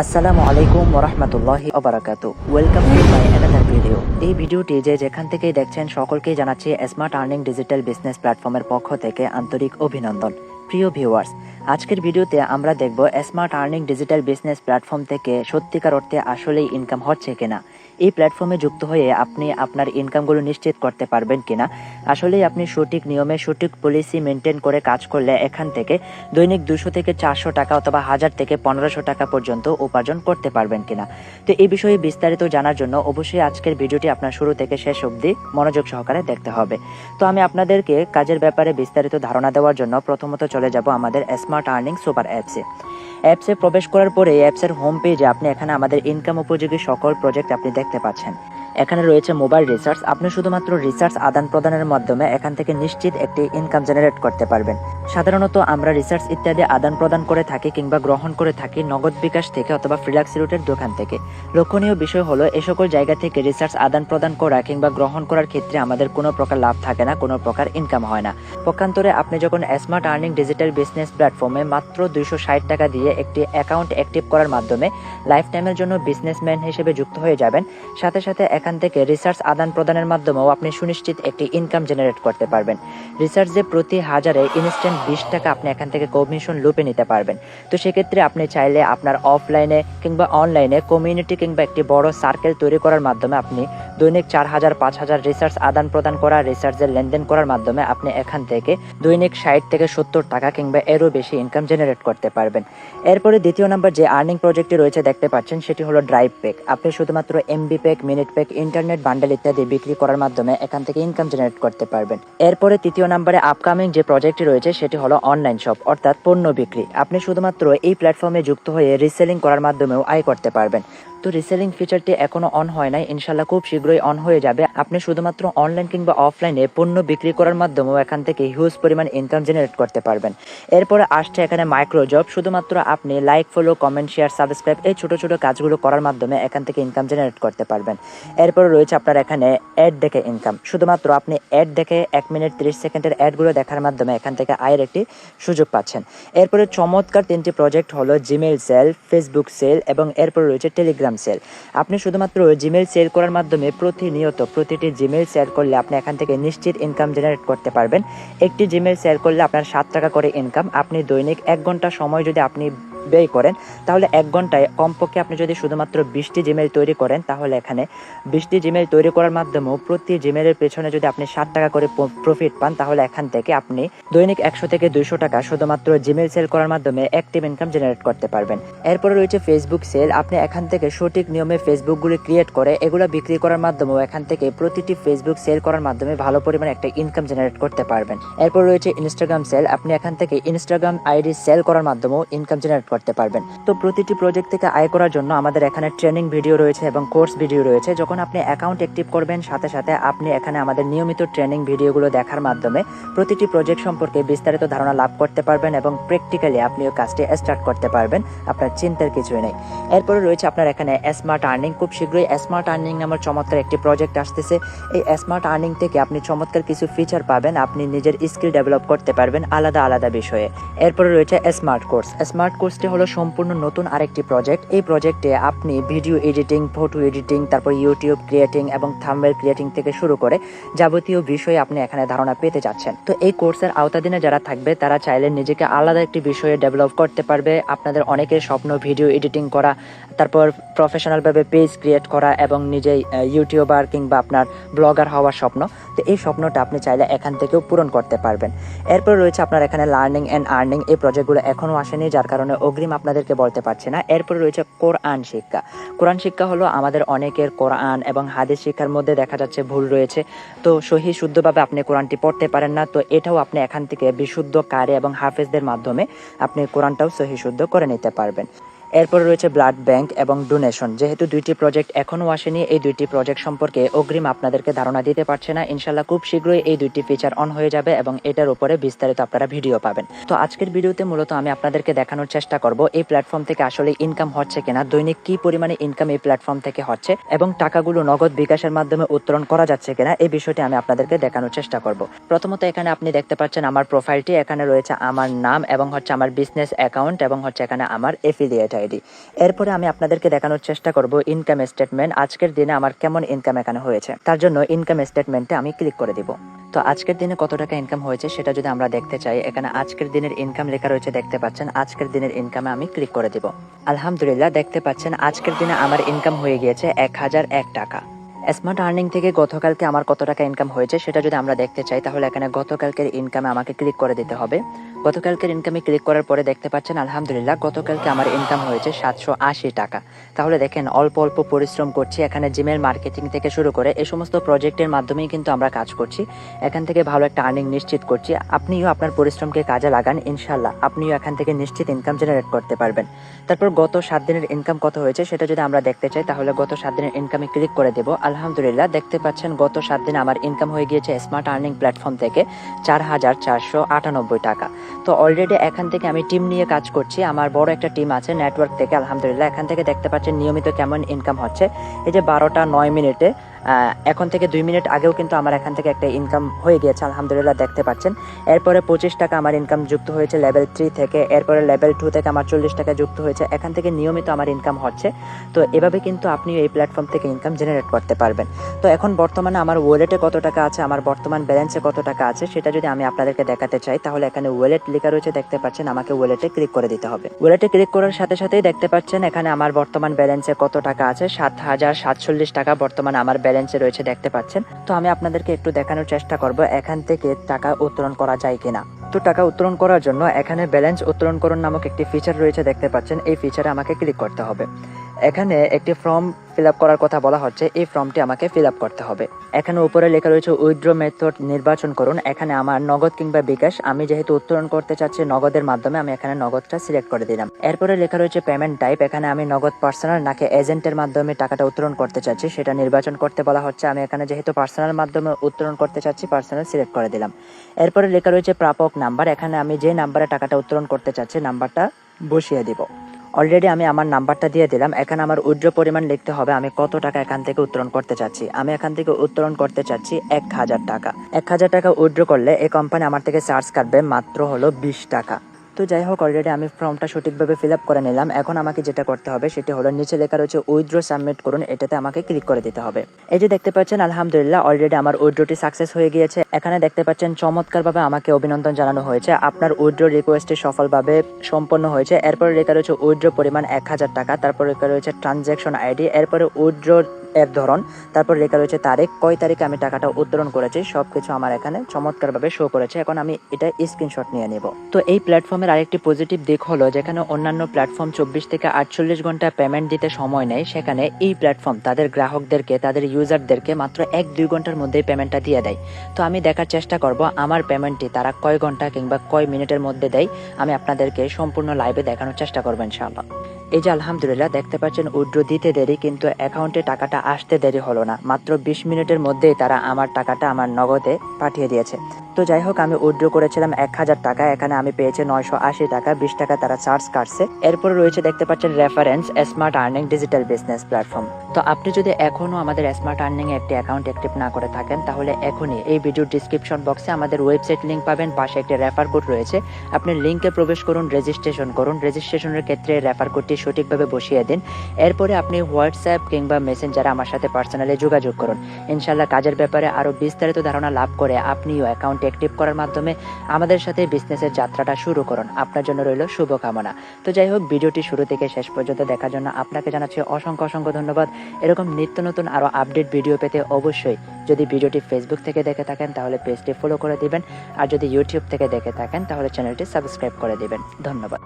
আসসালামু আলাইকুম ওরহমতুল্লাহি ওবারাকাতু। Welcome to my another video. এই ভিডিওটি যে যেখান থেকেই দেখছেন সকলকেই জানাচ্ছি স্মার্ট আর্নিং ডিজিটাল বিজনেস প্ল্যাটফর্মের পক্ষ থেকে আন্তরিক অভিনন্দন। প্রিয় ভিউয়ার্স, আজকের ভিডিওতে আমরা দেখব smart earning digital business platform থেকে সত্যিকার অর্থে আসলেই ইনকাম হচ্ছে কিনা, এই প্ল্যাটফর্মে যুক্ত হয়ে আপনি আপনার ইনকামগুলো নিশ্চিত করতে পারবেন কিনা, আসলেই আপনি সঠিক নিয়মে সঠিক পলিসি মেনটেন করে কাজ করলে এখান থেকে দৈনিক 200 থেকে 400 টাকা অথবা 1000 থেকে 1500 টাকা পর্যন্ত উপার্জন করতে পারবেন কিনা। তো এই বিষয়ে বিস্তারিত জানার জন্য অবশ্যই আজকের ভিডিওটি আপনার শুরু থেকে শেষ অবধি মনোযোগ সহকারে দেখতে হবে। তো আমি আপনাদেরকে কাজের ব্যাপারে বিস্তারিত ধারণা দেওয়ার জন্য প্রথমত চলে যাব আমাদের স্মার্ট আর্নিং সুপার অ্যাপসে প্রবেশ করার পরে অ্যাপসের হোম পেজে আপনি এখানে আমাদের ইনকাম উপযোগী সকল প্রজেক্ট আপনি দেখতে পাচ্ছেন। এখানে রয়েছে মোবাইল রিসার্চ, আপনি শুধুমাত্র রিসার্চ আদান প্রদানের মাধ্যমে এখান থেকে নিশ্চিত একটি ইনকাম জেনারেট করতে পারবেন। সাধারণত আমরা রিসার্চ ইত্যাদি আদান প্রদান করে থাকি কিংবা গ্রহণ করে থাকি নগদ বিকাশ থেকে অথবা ফ্রিল্যাক্স রুটের দোকান থেকে। লক্ষণীয় বিষয় হলো এই সকল জায়গা থেকে রিসার্চ আদান প্রদান করা কিংবা গ্রহণ করার ক্ষেত্রে আমাদের কোনো প্রকার লাভ থাকে না, কোনো প্রকার ইনকাম হয় না। পক্ষান্তরে আপনি যখন স্মার্ট আর্নিং ডিজিটাল বিজনেস প্ল্যাটফর্মে মাত্র 260 টাকা দিয়ে একটি অ্যাকাউন্ট অ্যাক্টিভ করার মাধ্যমে লাইফ টাইমের জন্য বিজনেসম্যান হিসেবে যুক্ত হয়ে যাবেন, সাথে সাথে এখান থেকে রিসার্চ আদান প্রদানের মাধ্যমেও আপনি সুনিশ্চিত একটি ইনকাম জেনারেট করতে পারবেন। রিসার্চে প্রতি হাজারে ইনস্ট্যান্ট 20 টাকা আপনি এখান থেকে কমিশন লুপে নিতে পারবেন। তো সেক্ষেত্রে আপনি চাইলে আপনার অফলাইনে কিংবা অনলাইনে কমিউনিটি কিংবা একটি বড় সার্কেল তৈরি করার মাধ্যমে আপনি দৈনিক 4000 5000 রিসার্চ আদান প্রদান করা, রিসার্চের লেনদেন করার মাধ্যমে আপনি এখান থেকে দৈনিক 60 থেকে 70 টাকা কিংবা এরও বেশি ইনকাম জেনারেট করতে পারবেন। এরপরে দ্বিতীয় নম্বর যে আর্নিং প্রজেক্টটি রয়েছে দেখতে পাচ্ছেন, সেটি হলো ড্রাইভ প্যাক। আপনি শুধুমাত্র MB pack, minute pack, internet bundle ইত্যাদি বিক্রি করার মাধ্যমে এখান থেকে ইনকাম জেনারেট করতে পারবেন। এরপরে তৃতীয় নম্বরে আপকামিং যে প্রজেক্টটি রয়েছে সেটি হলো অনলাইন শপ, অর্থাৎ পণ্য বিক্রি। আপনি শুধুমাত্র এই প্ল্যাটফর্মে যুক্ত হয়ে রিসেলিং করার মাধ্যমেও আয় করতে পারবেন। তো রিসেলিং ফিচারটি এখনো অন হয় নাই, ইনশাল্লাহ খুব শীঘ্রই অন হয়ে যাবে। আপনি শুধুমাত্র অনলাইন কিংবা অফলাইনে পণ্য বিক্রি করার মাধ্যমেও এখান থেকে হিউজ পরিমাণ ইনকাম জেনারেট করতে পারবেন। এরপরে আসছে এখানে মাইক্রো জব। শুধুমাত্র আপনি like, follow, comment, share, subscribe এই ছোট ছোট কাজগুলো করার মাধ্যমে এখান থেকে ইনকাম জেনারেট করতে পারবেন। এরপরে রয়েছে আপনার এখানে অ্যাড দেখে ইনকাম। শুধুমাত্র আপনি অ্যাড দেখে 1 মিনিট 30 সেকেন্ডের অ্যাডগুলো দেখার মাধ্যমে এখান থেকে আয়ের একটি সুযোগ পাচ্ছেন। এরপরে চমৎকার 3টি প্রজেক্ট হলো জিমেইল সেল, ফেসবুক সেল এবং এরপরে রয়েছে টেলিগ্রাম সেল। আপনি শুধুমাত্র জিমেইল সেল করার মাধ্যমে প্রতিনিয়ত প্রতিটি জিমেইল সেল করলে আপনি এখান থেকে নিশ্চিত ইনকাম জেনারেট করতে পারবেন। একটি জিমেইল সেল করলে আপনার 7 টাকা করে ইনকাম। আপনি দৈনিক 1 ঘন্টা সময় যদি আপনি ব্যয় করেন তাহলে 1 ঘন্টায় কমপক্ষে আপনি যদি শুধুমাত্র 20টি জিমেইল তৈরি করেন তাহলে এখানে 20টি জিমেইল তৈরি করার মাধ্যমেও প্রতি জিমেইলের পেছনে যদি আপনি 7 টাকা করে প্রফিট পান তাহলে এখান থেকে আপনি দৈনিক 100 থেকে 200 টাকা শুধুমাত্র জিমেইল সেল করার মাধ্যমে অ্যাক্টিভ ইনকাম জেনারেট করতে পারবেন। এরপরে রয়েছে ফেসবুক সেল। আপনি এখান থেকে সঠিক নিয়মে ফেসবুকগুলি ক্রিয়েট করে এগুলো বিক্রি করার মাধ্যমেও এখান থেকে প্রতিটি ফেসবুক সেল করার মাধ্যমে ভালো পরিমাণে একটা ইনকাম জেনারেট করতে পারবেন। এরপর রয়েছে ইনস্টাগ্রাম সেল। আপনি এখান থেকে ইনস্টাগ্রাম আইডি সেল করার মাধ্যমেও ইনকাম জেনারেট করতে পারবেন। তো প্রতিটি প্রজেক্ট থেকে আয় করার জন্য আমাদের এখানে ট্রেনিং ভিডিও রয়েছে এবং কোর্স ভিডিও রয়েছে। যখন আপনি অ্যাকাউন্ট অ্যাক্টিভ করবেন সাথে সাথে আপনি এখানে আমাদের নিয়মিত ট্রেনিং ভিডিওগুলো দেখার মাধ্যমে প্রতিটি প্রজেক্ট সম্পর্কে বিস্তারিত ধারণা লাভ করতে পারবেন এবং প্র্যাকটিক্যালি আপনি ওই কাজটি স্টার্ট করতে পারবেন, আপনার চিন্তার কিছুই নেই। এরপরে রয়েছে আপনার এখানে স্মার্ট আর্নিং। খুব শীঘ্রই স্মার্ট আর্নিং নামের চমৎকার একটি প্রজেক্ট আসতেছে। এই স্মার্ট আর্নিং থেকে আপনি চমৎকার কিছু ফিচার পাবেন, আপনি নিজের স্কিল ডেভেলপ করতে পারবেন আলাদা আলাদা বিষয়ে। এরপরে রয়েছে স্মার্ট কোর্স। স্মার্ট কোর্সটি হলো সম্পূর্ণ নতুন আরেকটি প্রজেক্ট। এই প্রজেক্টে আপনি ভিডিও এডিটিং, ফটো এডিটিং, তারপর ইউটিউব ক্রিয়েটিং এবং থাম্বনেল ক্রিয়েটিং থেকে শুরু করে যাবতীয় বিষয়ে আপনি এখানে ধারণা পেতে যাচ্ছেন। তো এই কোর্সের আওতাধীনে যারা থাকবে তারা চাইলে নিজেকে আলাদা একটি বিষয়ে ডেভেলপ করতে পারবে। আপনাদের অনেকের স্বপ্ন ভিডিও এডিটিং করা, তারপর প্রফেশনালভাবে পেজ ক্রিয়েট করা এবং নিজেই ইউটিউবার কিংবা আপনার ব্লগার হওয়ার স্বপ্ন। তো এই স্বপ্নটা আপনি চাইলে এখান থেকেও পূরণ করতে পারবেন। এরপর রয়েছে আপনার এখানে লার্নিং অ্যান্ড আর্নিং। এই প্রজেক্টগুলো এখনও আসেনি, যার কারণে অগ্রিম আপনাদেরকে বলতে পারছি না। এরপরে রয়েছে কোরআন শিক্ষা। কোরআন শিক্ষা হলো আমাদের অনেকের কোরআন এবং হাদিস শিক্ষার মধ্যে দেখা যাচ্ছে ভুল রয়েছে, তো সহি শুদ্ধভাবে আপনি কোরআনটি পড়তে পারেন না। তো এটাও আপনি এখান থেকে বিশুদ্ধ কারি এবং হাফেজদের মাধ্যমে আপনি কোরআনটাও সহি শুদ্ধ করে নিতে পারবেন। এরপর রয়েছে ব্লাড ব্যাংক এবং ডোনেশন। যেহেতু 2টি প্রজেক্ট এখনও আসেনি, এই 2টি প্রজেক্ট সম্পর্কে অগ্রিম আপনাদেরকে ধারণা দিতে পারছে না। ইনশাল্লাহ খুব শীঘ্রই এই 2টি ফিচার অন হয়ে যাবে এবং এটার উপরে বিস্তারিত আপনারা ভিডিও পাবেন। তো আজকের ভিডিওতে মূলত আমি আপনাদেরকে দেখানোর চেষ্টা করব এই প্ল্যাটফর্ম থেকে আসলে ইনকাম হচ্ছে কিনা, দৈনিক কি পরিমাণে ইনকাম এই প্ল্যাটফর্ম থেকে হচ্ছে এবং টাকাগুলো নগদ বিকাশের মাধ্যমে উত্তোলন করা যাচ্ছে কিনা, এই বিষয়টি আমি আপনাদেরকে দেখানোর চেষ্টা করব। প্রথমত এখানে আপনি দেখতে পাচ্ছেন আমার প্রোফাইলটি। এখানে রয়েছে আমার নাম এবং হচ্ছে আমার বিজনেস অ্যাকাউন্ট এবং হচ্ছে এখানে আমার এফিলিয়েট আইডি। এরপরে আমি আপনাদেরকে দেখানোর চেষ্টা করব ইনকাম স্টেটমেন্ট, আজকের দিনে আমার কেমন ইনকাম এখানে হয়েছে। তার জন্য ইনকাম স্টেটমেন্টে আমি ক্লিক করে দিব। তো আজকের দিনে কত টাকা ইনকাম হয়েছে সেটা যদি আমরা দেখতে চাই, এখানে আজকের দিনের ইনকাম লেখা রয়েছে, দেখতে পাচ্ছেন। আজকের দিনের ইনকামে আমি ক্লিক করে দিব। আলহামদুলিল্লাহ, দেখতে পাচ্ছেন আজকের দিনে আমার ইনকাম হয়ে গিয়েছে 1001 টাকা। স্মার্ট আর্নিং থেকে গতকালকে আমার কত টাকা ইনকাম হয়েছে সেটা যদি আমরা দেখতে চাই, তাহলে এখানে গতকালকের ইনকামে আমাকে ক্লিক করে দিতে হবে। গতকালকের ইনকামে ক্লিক করার পরে দেখতে পাচ্ছেন আলহামদুলিল্লাহ গতকালকে আমার ইনকাম হয়েছে 780 টাকা। তাহলে দেখেন অল্প অল্প পরিশ্রম করছি, এখানে জিমেল মার্কেটিং থেকে শুরু করে এই সমস্ত প্রজেক্টের মাধ্যমেই কিন্তু আমরা কাজ করছি। এখান থেকে ভালো একটা আর্নিং নিশ্চিত করছি। আপনিও আপনার পরিশ্রমকে কাজে লাগান, ইনশাল্লাহ আপনিও এখান থেকে নিশ্চিত ইনকাম জেনারেট করতে পারবেন। তারপর গত 7 দিনের ইনকাম কত হয়েছে সেটা যদি আমরা দেখতে চাই, তাহলে গত 7 দিনের ইনকামে ক্লিক করে দেব। আলহামদুলিল্লাহ, দেখতে পাচ্ছেন গত 7 দিনে আমার ইনকাম হয়ে গিয়েছে স্মার্ট আর্নিং প্ল্যাটফর্ম থেকে 4498 টাকা। তো অলরেডি এখান থেকে আমি টিম নিয়ে কাজ করছি, আমার বড় একটা টিম আছে নেটওয়ার্ক থেকে। আলহামদুলিল্লাহ, এখান থেকে দেখতে পাচ্ছেন নিয়মিত কেমন ইনকাম হচ্ছে। এই যে 12টা 9 মিনিটে, এখন থেকে 2 মিনিট আগেও কিন্তু আমার এখান থেকে একটা ইনকাম হয়ে গিয়েছে আলহামদুলিল্লাহ, দেখতে পাচ্ছেন। এরপরে 25 টাকা আমার ইনকাম যুক্ত হয়েছে লেভেল 3 থেকে। এরপরে লেভেল 2 থেকে আমার 40 টাকা যুক্ত হয়েছে। এখান থেকে নিয়মিত আমার ইনকাম হচ্ছে। তো এভাবে কিন্তু আপনি এই প্ল্যাটফর্ম থেকে ইনকাম জেনারেট করতে পারবেন। তো এখন বর্তমানে আমার ওয়ালেটে কত টাকা আছে, আমার বর্তমান ব্যালেন্সে কত টাকা আছে সেটা যদি আমি আপনাদেরকে দেখাতে চাই, তাহলে এখানে ওয়ালেট লেখা রয়েছে, দেখতে পাচ্ছেন। আমাকে ওয়ালেটে ক্লিক করে দিতে হবে। ওয়ালেটে ক্লিক করার সাথে সাথেই দেখতে পাচ্ছেন এখানে আমার বর্তমান ব্যালেন্সে কত টাকা আছে, 7047 টাকা বর্তমানে আমার ব্যালেন্সে রয়েছে, দেখতে পাচ্ছেন। তো আমি আপনাদেরকে একটু দেখানোর চেষ্টা করব এখান থেকে টাকা উত্তোলন করা যায় কিনা। তো টাকা উত্তোলন করার জন্য এখানে ব্যালেন্স উত্তোলন করুন নামক একটি ফিচার রয়েছে, দেখতে পাচ্ছেন। এই ফিচারে আমাকে ক্লিক করতে হবে। এখানে একটি ফর্ম ফিল আপ করার কথা বলা হচ্ছে, এই ফর্মটি আমাকে ফিল আপ করতে হবে। এখানে উপরে লেখা রয়েছে উইথড্র মেথড নির্বাচন করুন। এখানে আমার নগদ কিংবা বিকাশ, আমি যেহেতু উত্তোলন করতে চাচ্ছি নগদের মাধ্যমে, আমি এখানে নগদটা সিলেক্ট করে দিলাম। এরপরে লেখা রয়েছে পেমেন্ট টাইপ, এখানে আমি নগদ পার্সোনাল নাকি এজেন্টের মাধ্যমে টাকাটা উত্তোলন করতে চাচ্ছি সেটা নির্বাচন করতে বলা হচ্ছে। আমি এখানে যেহেতু পার্সোনাল মাধ্যমে উত্তোলন করতে চাচ্ছি, পার্সোনাল সিলেক্ট করে দিলাম। এরপরে লেখা রয়েছে প্রাপক নাম্বার, এখানে আমি যে নাম্বারে টাকাটা উত্তোলন করতে চাচ্ছি নাম্বারটা বসিয়ে দিব। অলরেডি আমি আমার নাম্বারটা দিয়ে দিলাম। এখানে আমার উইথড্র পরিমাণ লিখতে হবে, আমি কত টাকা এখান থেকে উত্তোলন করতে চাচ্ছি। আমি এখান থেকে উত্তোলন করতে চাচ্ছি 1000 টাকা। 1000 টাকা উইথড্র করলে এই কোম্পানি আমার থেকে চার্জ কাটবে মাত্র হলো 20 টাকা। তো যাই হোক, অলরেডি আমি ফর্মটা সঠিকভাবে ফিল আপ করে নিলাম। এখন আমাকে যেটা করতে হবে সেটি হলো নিচে লেখা রয়েছে উইথড্র সাবমিট করুন, এটাতে আমাকে ক্লিক করে দিতে হবে। এই যে দেখতে পাচ্ছেন আলহামদুলিল্লাহ অলরেডি আমার উইথড্রটি সাকসেস হয়ে গিয়েছে। এখানে দেখতে পাচ্ছেন চমৎকারভাবে আমাকে অভিনন্দন জানানো হয়েছে, আপনার উইথড্র রিকোয়েস্টটি সফলভাবে সম্পন্ন হয়েছে। এরপরে লেখা রয়েছে উইথড্র পরিমাণ 1000 টাকা, তারপর লেখা রয়েছে ট্রানজ্যাকশন আইডি, এরপরে উইথড্র এর ধরন, তারপর লেখা রয়েছে তারিখ, কয় তারিখে আমি টাকাটা উত্তোলন করেছি, সবকিছু আমার এখানে চমৎকারভাবে শো করেছে। এখন আমি এটা স্ক্রিনশট নিয়ে নেব। তো এই প্ল্যাটফর্মের আরেকটি পজিটিভ দিক হলো, যেখানে অন্যান্য প্ল্যাটফর্ম 24 থেকে 48 ঘন্টা পেমেন্ট দিতে সময় নেয়, সেখানে এই প্ল্যাটফর্ম তাদের গ্রাহকদেরকে, তাদের ইউজারদেরকে মাত্র 1-2 ঘন্টার মধ্যেই পেমেন্টটা দিয়ে দেয়। তো আমি দেখার চেষ্টা করব আমার পেমেন্টটি তারা কয় ঘন্টা কিংবা কয় মিনিটের মধ্যে দেয়। আমি আপনাদেরকে সম্পূর্ণ লাইভে দেখানোর চেষ্টা করবো ইনশাআল্লাহ। এই যে আলহামদুলিল্লাহ দেখতে পাচ্ছেন উইথড্র দিতে দেরি, কিন্তু অ্যাকাউন্টে টাকাটা আসতে দেরি হলো না। মাত্র 20 মিনিটের মধ্যেই তারা আমার টাকাটা আমার নগদে পাঠিয়ে দিয়েছে। তো যাই হোক, আমি উইথড্র করেছিলাম 1000 টাকা, এখানে আমি পেয়েছি 980 টাকা, 20 টাকা তারা চার্জ কাটছে। এরপরে রয়েছে দেখতে পাচ্ছেন reference smart earning digital business platform. তো আপনি যদি এখনো আমাদের স্মার্ট আর্নিং একটি অ্যাকাউন্ট অ্যাক্টিভ না করে থাকেন, তাহলে এখনই এই ভিডিও ডিসক্রিপশন বক্সে আমাদের ওয়েবসাইট লিংক পাবেন, পাশে একটি রেফার কোড রয়েছে, আপনি লিংকে প্রবেশ করুন, রেজিস্ট্রেশন করুন। রেজিস্ট্রেশনের ক্ষেত্রে রেফার কোডটি সঠিকভাবে বসিয়ে দিন। এরপরে আপনি হোয়াটসঅ্যাপ কিংবা মেসেঞ্জারে আমার সাথে পার্সোনালি যোগাযোগ করুন। ইনশাআল্লাহ কাজের ব্যাপারে আরও বিস্তারিত ধারণা লাভ করে আপনিও অ্যাকাউন্ট অ্যাক্টিভ করার মাধ্যমে আমাদের সাথে বিজনেসের যাত্রাটা শুরু করুন। আপনার জন্য রইল শুভকামনা। তো যাই হোক, ভিডিওটি শুরু থেকে শেষ পর্যন্ত দেখার জন্য আপনাকে জানাচ্ছি অসংখ্য ধন্যবাদ। এরকম নিত্য নতুন আরও আপডেট ভিডিও পেতে অবশ্যই, যদি ভিডিওটি ফেসবুক থেকে দেখে থাকেন তাহলে পেজটি ফলো করে দিবেন, আর যদি ইউটিউব থেকে দেখে থাকেন তাহলে চ্যানেলটি সাবস্ক্রাইব করে দিবেন। ধন্যবাদ।